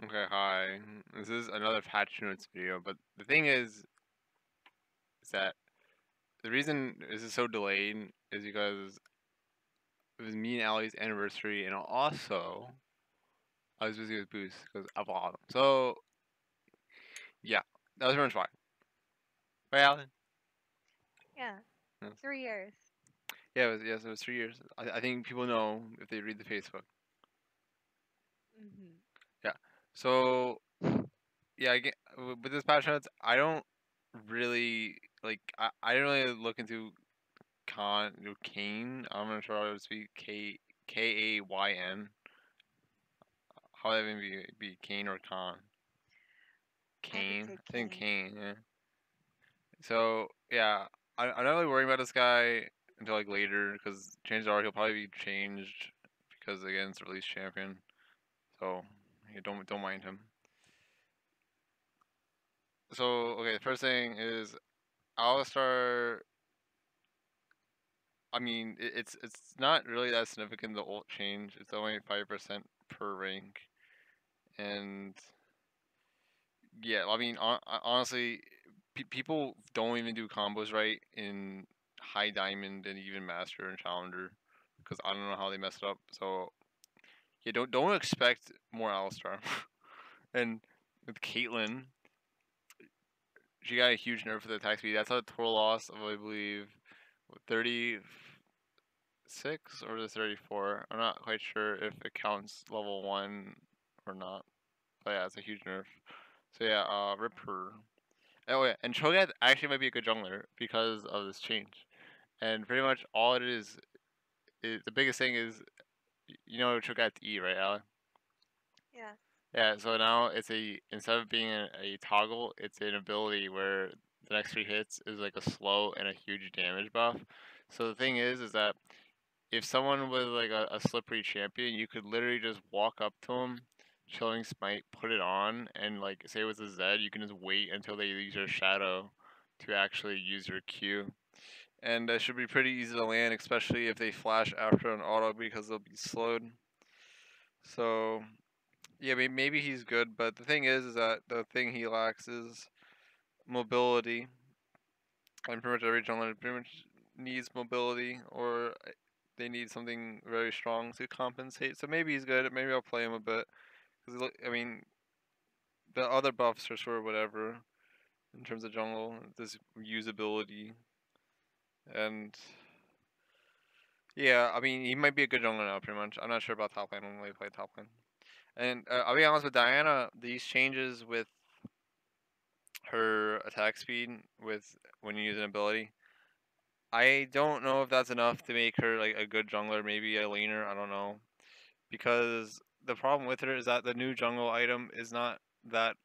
Okay, hi. This is another patch notes video, but the thing is that the reason this is so delayed is because it was me and Allie's anniversary, and also I was busy with Boost because of autumn. So yeah, that was pretty much why. Right, Allie? Yeah, Yes. 3 years. Yeah, it was 3 years. I think people know if they read the Facebook. Hmm. Yeah. So yeah, with this patch notes, I don't really like. I don't really look into Kane. I'm not sure how to speak Kayn. How would that even be Kane or Khan? I would Kane. say I think Kane. Kane. Yeah. So yeah, I'm not really worrying about this guy until like later because chances are he'll probably be changed because again it's a release champion. So yeah, don't mind him. So okay, the first thing is Alistar. I mean, it's not really that significant the ult change. It's only 5% per rank, and yeah, I mean, honestly, people don't even do combos right in high diamond and even master and challenger because I don't know how they mess it up. So yeah, don't expect more Alistar. And with Caitlyn, she got a huge nerf for the attack speed. That's a total loss of I believe 36 or the 34. I'm not quite sure if it counts level one or not. But yeah, it's a huge nerf. So yeah, rip her. Oh yeah, and Cho'Gath actually might be a good jungler because of this change. And pretty much all it is the biggest thing is you know Cho'Gath E, right, Alan? Yeah. Yeah, so now it's a instead of being a toggle, it's an ability where the next three hits is like a slow and a huge damage buff. So the thing is that if someone was like a slippery champion, you could literally just walk up to him, chilling smite, put it on, and like say it was a Zed, you can just wait until they use their shadow to actually use your Q. And that should be pretty easy to land, especially if they flash after an auto because they'll be slowed. So yeah, maybe he's good, but the thing is that the thing he lacks is mobility, and pretty much every jungler pretty much needs mobility, or they need something very strong to compensate. So maybe he's good. Maybe I'll play him a bit because I mean the other buffs are sort of whatever in terms of jungle. This usability and yeah, I mean he might be a good jungler now. Pretty much, I'm not sure about top lane. I don't really play top lane. And I'll be honest with Diana, these changes with her attack speed with when you use an ability. I don't know if that's enough to make her like a good jungler, maybe a laner, I don't know. Because the problem with her is that the new jungle item is not that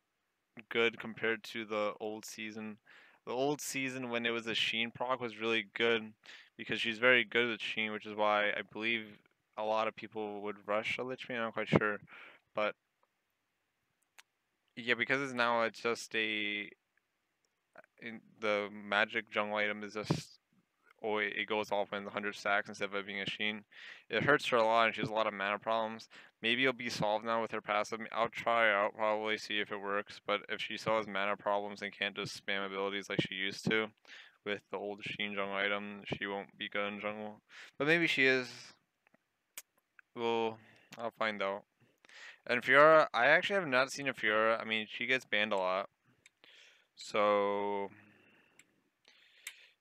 good compared to the old season. The old season when it was a Sheen proc was really good because she's very good with Sheen, which is why I believe a lot of people would rush a Lich Bane, I'm not quite sure. But yeah, because it's just the magic jungle item is just it goes off in 100 stacks instead of it being a Sheen. It hurts her a lot and she has a lot of mana problems. Maybe it'll be solved now with her passive. I'll try it out, probably see if it works, but if she still has mana problems and can't just spam abilities like she used to with the old Sheen jungle item, she won't be good in jungle. But maybe she is. Well, I'll find out. And Fiora, I actually have not seen a Fiora. I mean, she gets banned a lot. So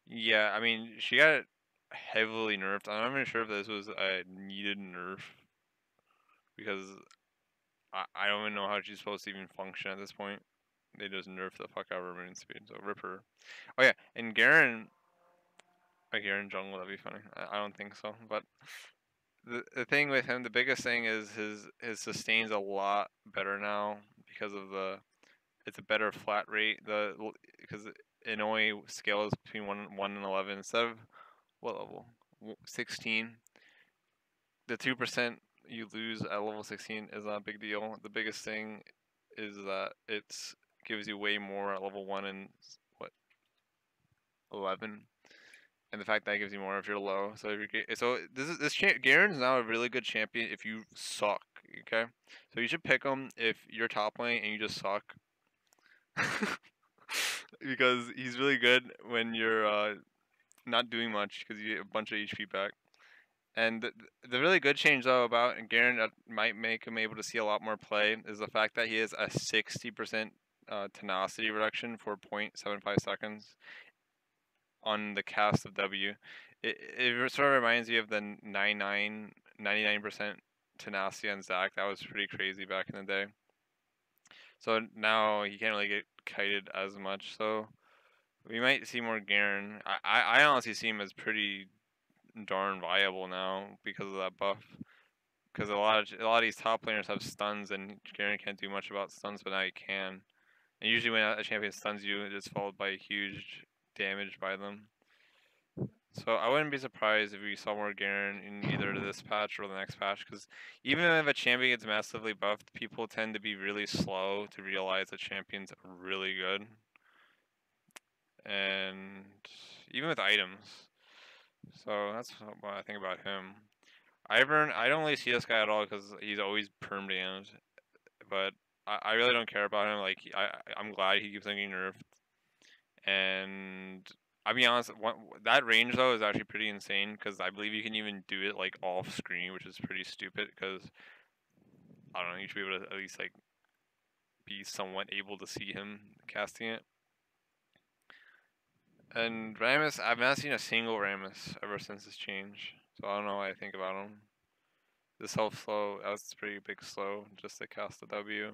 yeah, I mean, she got heavily nerfed. I'm not even sure if this was a needed nerf because I don't even know how she's supposed to even function at this point. They just nerfed the fuck out of her movement speed, so rip her. Oh yeah, and Garen, a Garen jungle, that'd be funny. I don't think so, but the thing with him, the biggest thing is his sustain's a lot better now because of the it's a better flat rate. Because it only scales between one and 11 instead of what level 16. The 2% you lose at level 16 is not a big deal. The biggest thing is that it gives you way more at level 1 and what 11. and the fact that it gives you more if you're low. So if you're Garen's now a really good champion if you suck. Okay, so you should pick him if you're top lane and you just suck, because he's really good when you're not doing much because you get a bunch of HP back. And the really good change though about Garen that might make him able to see a lot more play is the fact that he has a 60% tenacity reduction for 0.75 seconds on the cast of W. It sort of reminds me of the 99% tenacity on Zac. That was pretty crazy back in the day. So now he can't really get kited as much. So we might see more Garen. I honestly see him as pretty darn viable now because of that buff. Because a lot of these top laners have stuns, and Garen can't do much about stuns, but now he can. And usually when a champion stuns you, it's followed by huge damage by them. So I wouldn't be surprised if we saw more Garen in either this patch or the next patch, because even if a champion gets massively buffed, people tend to be really slow to realize the champion's really good. And even with items. So that's what I think about him. Ivern, I don't really see this guy at all because he's always perm damned, but I really don't care about him. Like I'm glad he keeps on getting nerfed, and I'll be honest, that range though is actually pretty insane because I believe you can even do it like off screen, which is pretty stupid because I don't know, you should be able to at least like be somewhat able to see him casting it. And Rymus, I've not seen a single Rymus ever since this change, so I don't know what I think about him. The self slow, that was pretty big slow just to cast the W.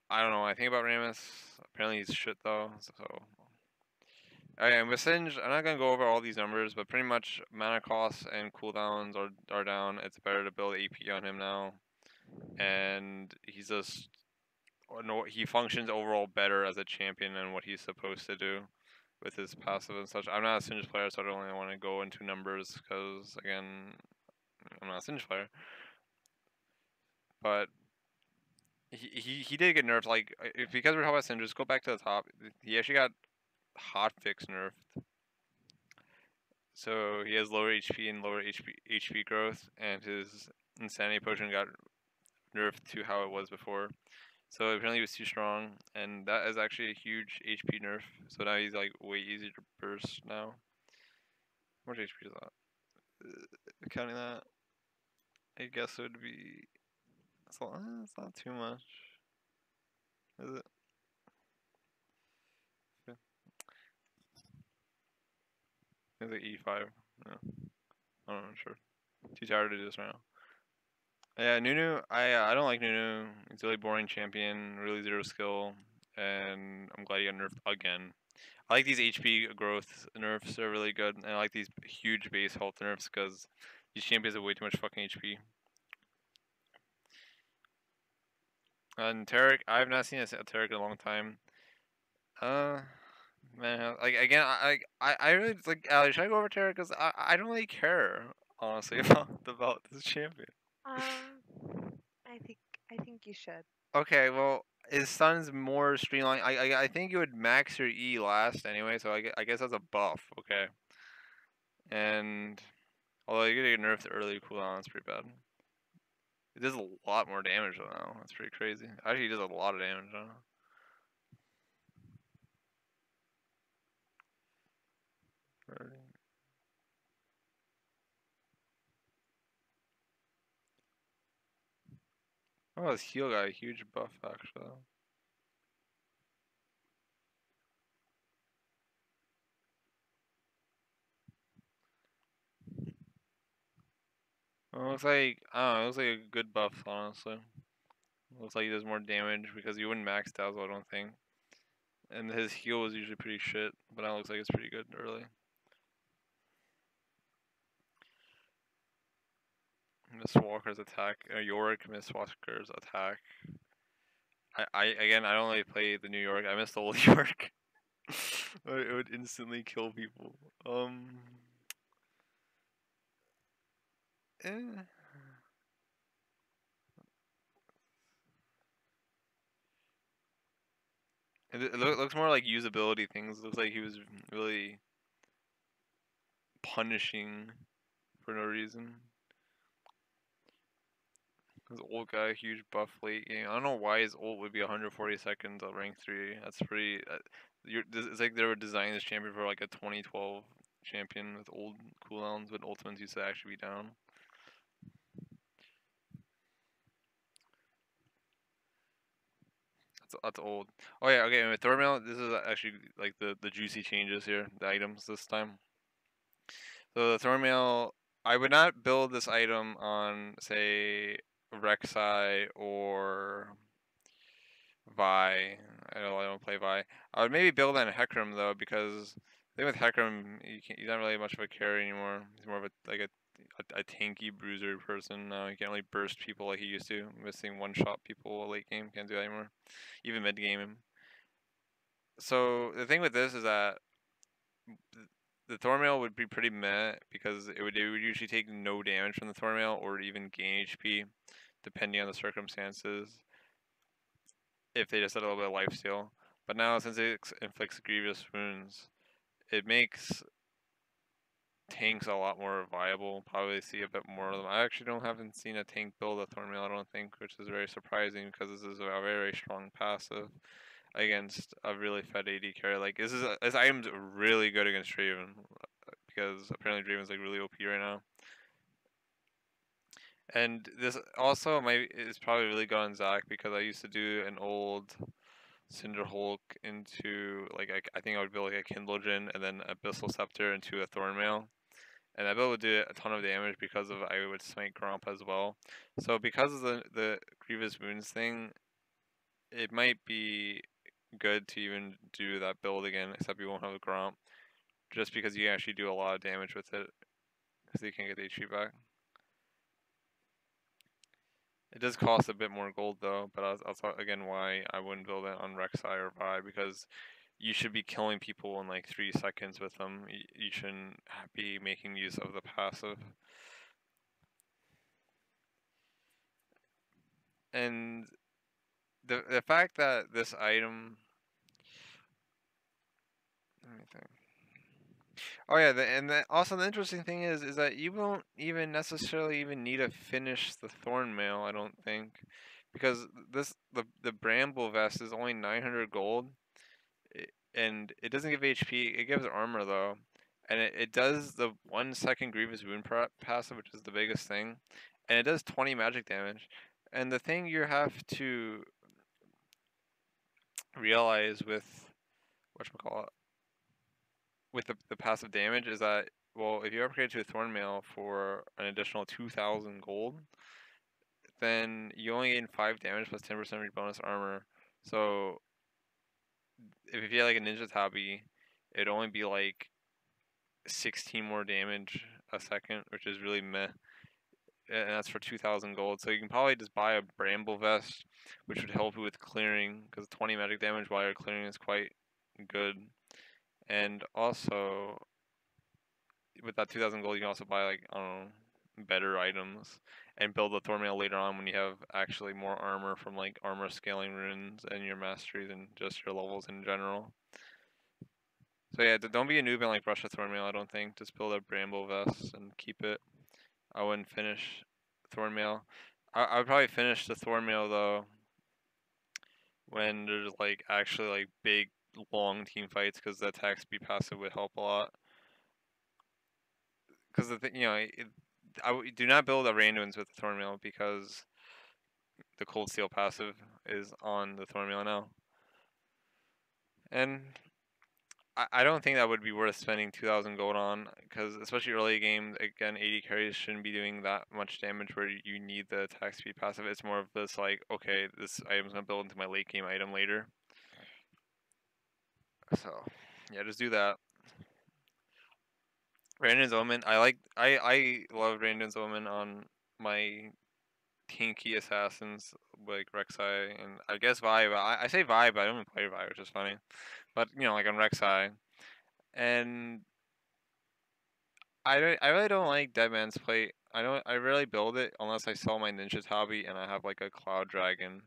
I don't know what I think about Rymus. Apparently he's shit though, so. Okay, and with Singe, I'm not gonna go over all these numbers, but pretty much mana costs and cooldowns are down. It's better to build AP on him now. And he's just, no, he functions overall better as a champion than what he's supposed to do with his passive and such. I'm not a Singe player, so I don't really want to go into numbers because, again, I'm not a Singe player. But he did get nerfed. Like, because we're talking about Singe, just go back to the top. He actually got hotfix nerfed. So he has lower HP and lower HP growth, and his Insanity Potion got nerfed to how it was before. So apparently he was too strong, and that is actually a huge HP nerf. So now he's like way easier to burst now. How much HP is that? Counting that, I guess it would be. It's not too much, is it? Yeah. It's like E5. No, I don't know. Sure. Too tired to do this right now. Yeah, Nunu. I don't like Nunu. He's a really boring champion. Really zero skill, and I'm glad he got nerfed again. I like these HP growth nerfs. They're really good, and I like these huge base health nerfs because these champions have way too much fucking HP. And Tarek, I've not seen a Tarek in a long time. Man, like again, I really like. Ali, should I go over Tarek? Because I don't really care honestly about this champion. I think you should. Okay, well, his son's more streamlined. I think you would max your E last anyway, so I guess that's a buff. Okay, and although you get nerfed early cooldown, that's pretty bad. It does a lot more damage though now. That's pretty crazy. Actually, he does a lot of damage now. Oh, his heal got a huge buff actually. Well, it looks like, I don't know, it looks like a good buff honestly. It looks like he does more damage because you wouldn't max Dazzle, I don't think. And his heal was usually pretty shit, but now it looks like it's pretty good early. Miss Walker's attack, Yorick Miss Walker's attack. Again, I don't really play the New York. I miss the old York. It would instantly kill people. Eh. It looks more like usability things. It looks like he was really punishing for no reason. This old guy, huge buff late game. I don't know why his ult would be 140 seconds at rank 3. That's pretty. It's like they were designing this champion for like a 2012 champion with old cooldowns, when ultimates used to actually be down. That's old. Oh yeah, okay. With Thormail, this is actually like the juicy changes here, the items this time. So the Thormail, I would not build this item on, say, Reksai or Vi. I don't play Vi. I would maybe build on Hecarim though, because the thing with Hecarim, he's not really much of a carry anymore. He's more of a tanky bruiser person now. He can't really burst people like he used to. Missing one shot people late game, can't do that anymore. Even mid game. So the thing with this is that the Thormail would be pretty meh, because it would usually take no damage from the Thormail or even gain HP, depending on the circumstances, if they just had a little bit of lifesteal. But now, since it inflicts grievous wounds, it makes tanks a lot more viable. Probably see a bit more of them. I actually haven't seen a tank build a Thormail, I don't think, which is very surprising, because this is a very strong passive against a really fed AD carry. Like, this item's really good against Draven, because apparently Draven's like really OP right now. And this also is probably really good on Zac, because I used to do an old Cinder Hulk into like I think I would build like a Kindlegen and then Abyssal Scepter into a Thornmail. And that build would do a ton of damage because of I would smite Gromp as well. So because of the Grievous Wounds thing, it might be good to even do that build again, except you won't have a Gromp, just because you actually do a lot of damage with it, because you can't get the HP back. It does cost a bit more gold though, but I'll talk again why I wouldn't build it on Reksai or Vi, because you should be killing people in like 3 seconds with them. You shouldn't be making use of the passive. And the fact that this item, let me think. Oh yeah, also the interesting thing is that you won't even necessarily even need to finish the Thornmail, I don't think, because the Bramble Vest is only 900 gold, and it doesn't give HP. It gives armor though, and it does the 1 second Grievous Wound passive, which is the biggest thing, and it does 20 magic damage. And the thing you have to realize with whatchamacallit, with the passive damage is that, well, if you upgrade to a Thornmail for an additional 2,000 gold, then you only gain 5 damage plus 10% bonus armor. So if you had like a Ninja Tabi, it'd only be like 16 more damage a second, which is really meh. And that's for 2,000 gold. So you can probably just buy a Bramble Vest, which would help you with clearing, because 20 magic damage while you're clearing is quite good. And also, with that 2,000 gold, you can also buy, like, I don't know, better items and build a Thornmail later on when you have actually more armor from like armor scaling runes and your masteries and just your levels in general. So yeah, don't be a noob and like rush a Thornmail, I don't think. Just build a Bramble Vest and keep it. I wouldn't finish Thornmail. I would probably finish the Thornmail though when there's like actually like big long team fights, because the attack speed passive would help a lot. Because the thing, do not build a randoms with the Thornmail, because the Cold Steel passive is on the Thornmail now. And I don't think that would be worth spending 2,000 gold on, because especially early game, again, 80 carries shouldn't be doing that much damage where you need the attack speed passive. It's more of this like, okay, this item's gonna build into my late game item later. So yeah, just do that. Brandon's Omen, I love Brandon's Omen on my tanky assassins like Reksai and I guess Vi, but I say Vi, but I don't even play Vi, which is funny. But like on Reksai. And I really don't like Dead Man's Plate. I rarely build it unless I sell my Ninja Tabi and I have like a Cloud Dragon,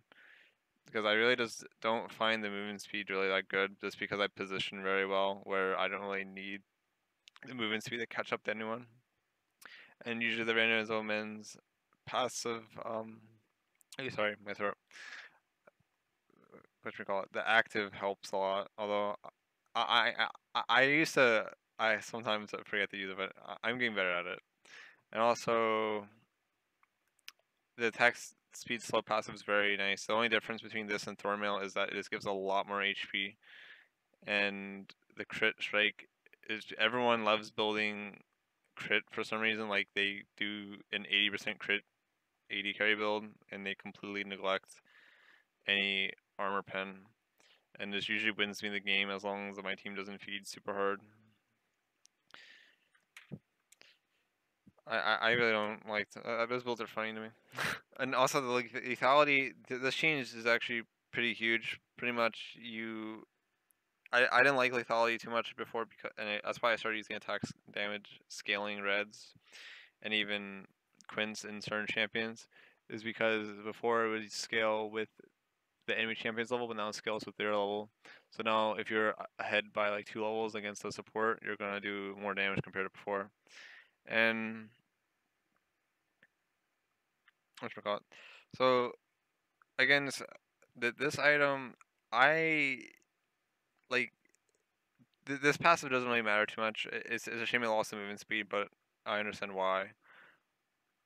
because I really just don't find the movement speed really that good, just because I position very well where I don't really need the movement speed to catch up to anyone. And usually the random Zoman's passive, sorry, my throat. What we call it? The active helps a lot. Although I used to, I sometimes forget to use it, but I'm getting better at it. And also, the attack speed slow passive is very nice. The only difference between this and Thornmail is that it just gives a lot more HP, and the crit strike is everyone loves building crit for some reason. Like they do an 80% crit 80 carry build, and they completely neglect any armor pen, and this usually wins me the game as long as my team doesn't feed super hard. I really don't like those builds are funny to me. And also the lethality, this change is actually pretty huge. Pretty much I didn't like lethality too much before, because that's why I started using attack damage scaling reds and even quints in certain champions, is because before it would scale with the enemy champion's level, but now it scales with their level. So now if you're ahead by like 2 levels against the support, you're gonna do more damage compared to before. And whatchamacallit. So again, this item, I like this passive doesn't really matter too much. It's a shame it lost the movement speed, but I understand why.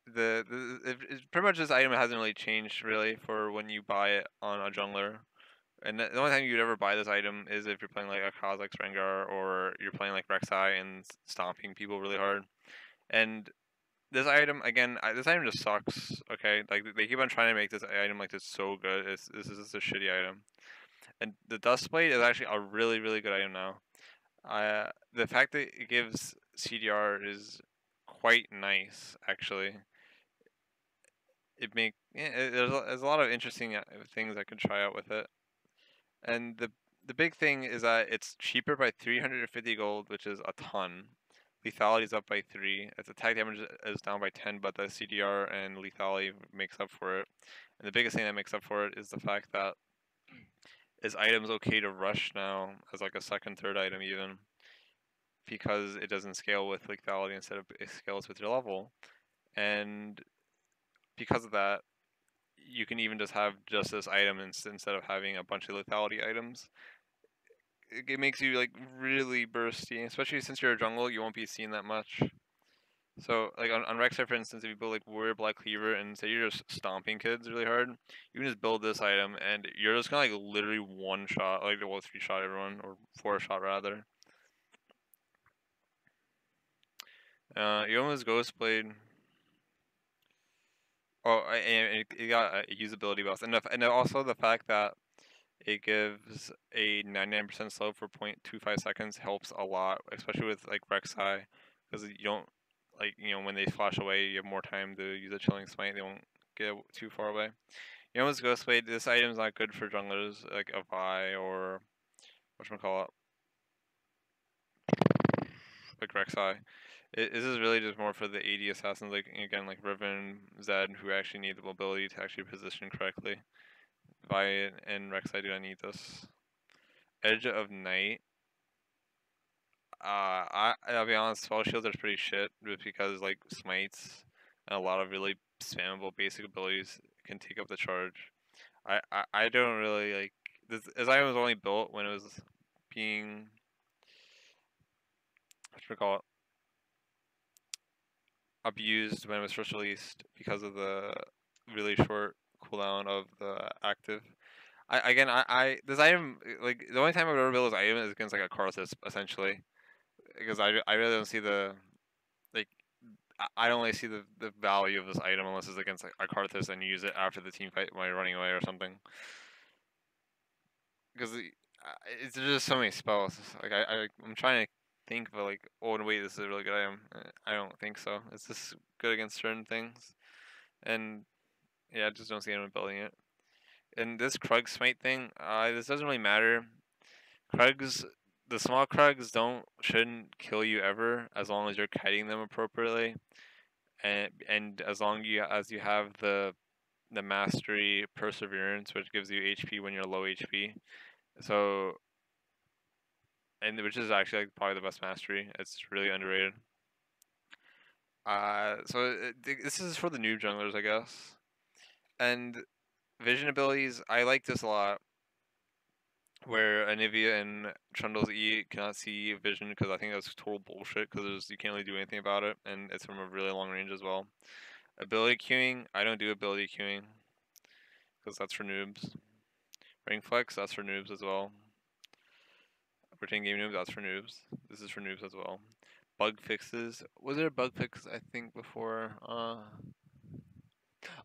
It's pretty much this item hasn't really changed really for when you buy it on a jungler. And the only time you'd ever buy this item is if you're playing like a Kha'Zix Rengar, or you're playing like Reksai and stomping people really hard. And this item, again, this item just sucks. Okay, like they keep on trying to make this item like this so good. This is just a shitty item. And the Dust Blade is actually a really really good item now. The fact that it gives CDR is quite nice actually. There's a lot of interesting things I could try out with it. And the big thing is that it's cheaper by 350 gold, which is a ton. Lethality is up by 3. Its attack damage is down by 10, but the CDR and lethality makes up for it. And the biggest thing that makes up for it is the fact that this item's okay to rush now as like a second, third item even, because it doesn't scale with lethality instead of it scales with your level. And because of that, you can even just have just this item instead of having a bunch of lethality items. It makes you like really bursty, especially since you're a jungle. You won't be seen that much. So like on Reksai, for instance, if you build like Warrior Black Cleaver and say you're just stomping kids really hard, you can just build this item and you're just gonna like literally one shot, like 3-shot everyone, or 4-shot rather. Yoma's Ghost Blade. Oh, and it got a usability buff, and also the fact that it gives a 99% slow for 0.25 seconds helps a lot, especially with like Reksai, because you don't when they flash away, you have more time to use a chilling smite. They won't get too far away. Yoma's Ghost Blade. This item's not good for junglers like a Vi or whatchamacallit, like Reksai. This is really just more for the AD assassins, like again like Riven, Zed, who actually need the mobility to actually position correctly. Vi and Rek'Sai do not need this. Edge of Night. I'll be honest, spell shields are pretty shit, just because like smites and a lot of really spammable basic abilities can take up the charge. I don't really like this. As I was only built when it was being what should we call it, abused when it was first released because of the really short cooldown of the active. I this item, like the only time I would ever build this item is against like a Karthus essentially, because I really don't see the like I don't really see the value of this item unless it's against like a Karthus and you use it after the team fight while you're running away or something. Because it's just so many spells. Like I'm trying to think of like, oh wait, this is a really good item. I don't think so. It's just good against certain things, and yeah, I just don't see anyone building it. And this Krug smite thing, this doesn't really matter. Krugs, the small Krugs shouldn't kill you ever as long as you're kiting them appropriately, and as you have the mastery perseverance, which gives you HP when you're low HP. So and which is actually like probably the best mastery. It's really underrated. This is for the noob junglers, I guess. And vision abilities, I like this a lot. Where Anivia and Trundle's E cannot see vision because I think that's total bullshit because you can't really do anything about it, and it's from a really long range as well. Ability queuing, I don't do ability queuing because that's for noobs. Ring flex, that's for noobs as well. Retain game noobs, that's for noobs. This is for noobs as well. Bug fixes, was there a bug fix I think before?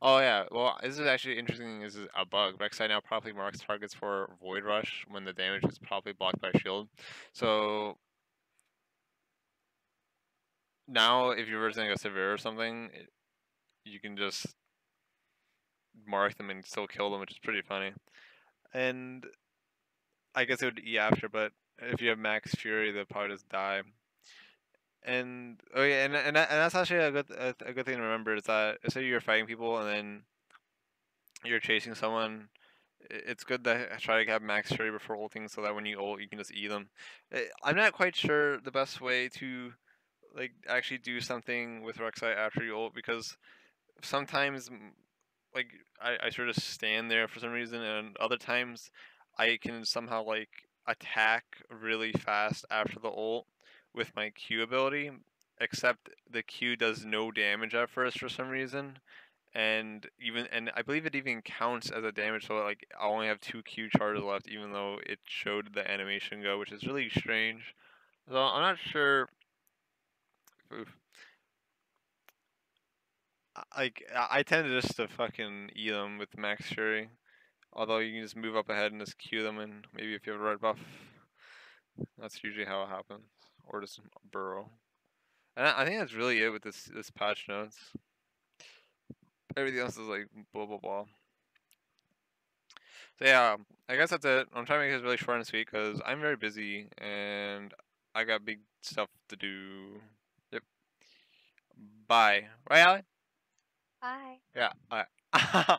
Oh yeah, well this is actually interesting. This is a bug. Reksai now properly marks targets for Void Rush when the damage is properly blocked by shield. So now if you're versing a severe or something, you can just mark them and still kill them, which is pretty funny. And I guess it would E after, but if you have max fury, they'll probably just die. And oh yeah, and that's actually a good thing to remember is that say you're fighting people and then you're chasing someone. It's good to try to have max fury before ulting so that when you ult, you can just E them. I'm not quite sure the best way to like actually do something with Rek'Sai after you ult because sometimes like I sort of stand there for some reason, and other times I can somehow like attack really fast after the ult with my Q ability, except the Q does no damage at first for some reason, and I believe it even counts as a damage, so like I only have 2 Q charges left, even though it showed the animation go, which is really strange. So I'm not sure. Oof. I tend to just to fucking eat them with max fury. Although you can just move up ahead and just queue them, and maybe if you have a red buff, that's usually how it happens. Or just burrow. And I think that's really it with this patch notes. Everything else is like blah blah blah. So yeah, I guess that's it. I'm trying to make this really short and sweet because I'm very busy and I got big stuff to do. Yep. Bye. Right, Ali? Bye. Yeah. Bye.